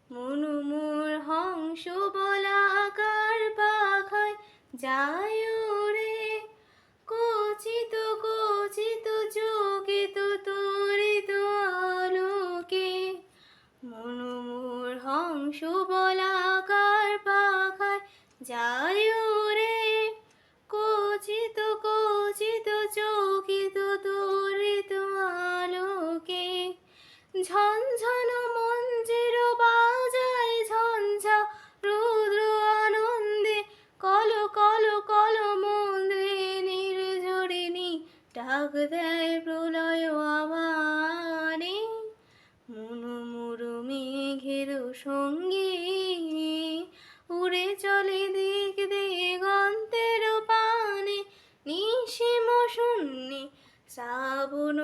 মনুমোর হংস বলাকার পাখায় যায় রে, কচিত কচিত চকিত তরিত আলোকে। মনুমোর হংস বলাকার পাখায় যায় রে, কচিত কচিত চকিত তরিত আলোকে। ঝনঝন মঞ্জির বাজায় ঝঞ্ঝা রুদ্র আনন্দে, কল কল কল মন্দ্রে নির্ঝরিণী ডাক দেয় প্রলয় আবারে। মনুমুরু মেঘের সঙ্গে উড়ে চলে দিক দিগন্তের পানে, নিশিম শূন্যে শ্রাবণ